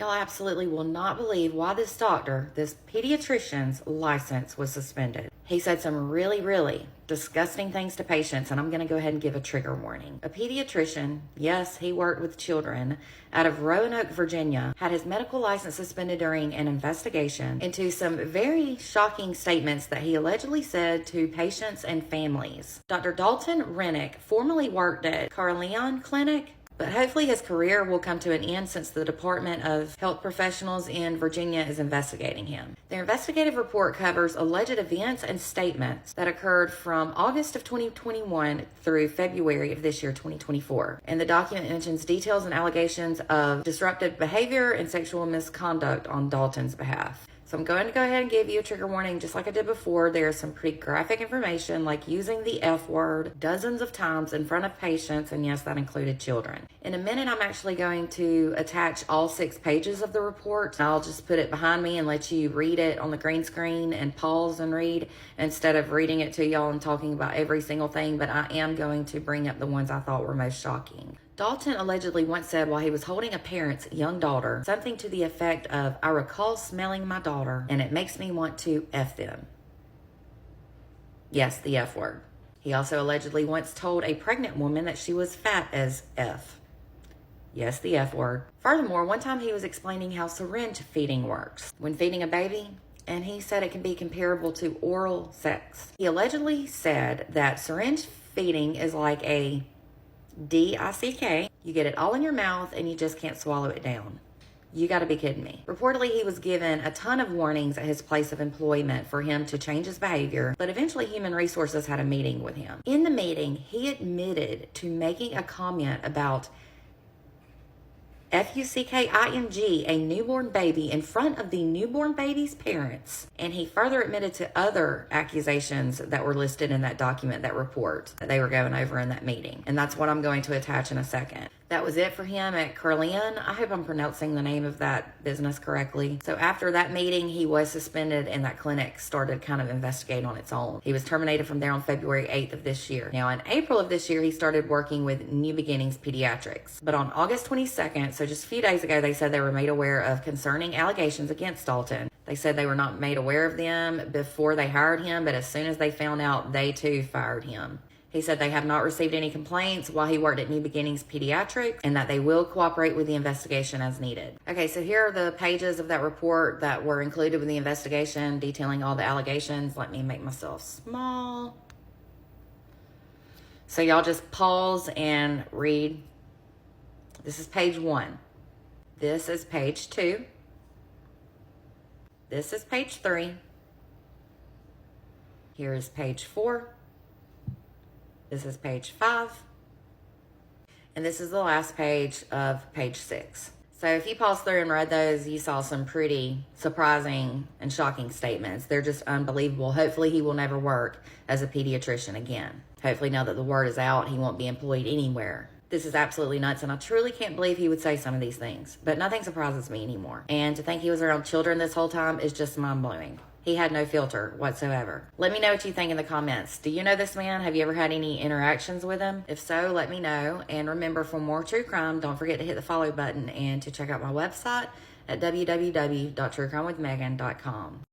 Y'all absolutely will not believe why this doctor, this pediatrician's license was suspended. He said some really, really disgusting things to patients, and I'm going to go ahead and give a trigger warning. A pediatrician, yes, he worked with children, out of Roanoke, Virginia, had his medical license suspended during an investigation into some very shocking statements that he allegedly said to patients and families. Dr. Dalton Rennick formerly worked at Carleon Clinic, but hopefully his career will come to an end since the Department of Health Professionals in Virginia is investigating him. Their investigative report covers alleged events and statements that occurred from August of 2021 through February of this year, 2024. And the document mentions details and allegations of disruptive behavior and sexual misconduct on Dalton's behalf. So I'm going to go ahead and give you a trigger warning just like I did before. There's some pretty graphic information like using the F word dozens of times in front of patients, and yes, that included children. In a minute, I'm actually going to attach all 6 pages of the report. I'll just put it behind me and let you read it on the green screen and pause and read instead of reading it to y'all and talking about every single thing, but I am going to bring up the ones I thought were most shocking. Dalton allegedly once said while he was holding a parent's young daughter something to the effect of, "I recall smelling my daughter and it makes me want to F them." Yes, the F word. He also allegedly once told a pregnant woman that she was fat as F. Yes, the F word. Furthermore, one time he was explaining how syringe feeding works when feeding a baby, and he said it can be comparable to oral sex. He allegedly said that syringe feeding is like a DICK. You get it all in your mouth and you just can't swallow it down. You gotta be kidding me. Reportedly, he was given a ton of warnings at his place of employment for him to change his behavior, but eventually Human Resources had a meeting with him. In the meeting, he admitted to making a comment about FUCKING, a newborn baby, in front of the newborn baby's parents. And he further admitted to other accusations that were listed in that document, that report that they were going over in that meeting. And that's what I'm going to attach in a second. That was it for him at Carleon. I hope I'm pronouncing the name of that business correctly. So after that meeting, he was suspended and that clinic started kind of investigating on its own. He was terminated from there on February 8th of this year. Now in April of this year, he started working with New Beginnings Pediatrics. But on August 22nd, so just a few days ago, they said they were made aware of concerning allegations against Dalton. They said they were not made aware of them before they hired him, but as soon as they found out, they too fired him. He said they have not received any complaints while he worked at New Beginnings Pediatrics and that they will cooperate with the investigation as needed. Okay, so here are the pages of that report that were included with the investigation detailing all the allegations. Let me make myself small. So y'all just pause and read. This is page 1. This is page 2. This is page 3. Here is page 4. This is page 5. And this is the last page of page 6. So if you paused through and read those, you saw some pretty surprising and shocking statements. They're just unbelievable. Hopefully he will never work as a pediatrician again. Hopefully now that the word is out, he won't be employed anywhere. This is absolutely nuts, and I truly can't believe he would say some of these things. But nothing surprises me anymore. And to think he was around children this whole time is just mind-blowing. He had no filter whatsoever. Let me know what you think in the comments. Do you know this man? Have you ever had any interactions with him? If so, let me know. And remember, for more true crime, don't forget to hit the follow button and to check out my website at www.truecrimewithmegan.com.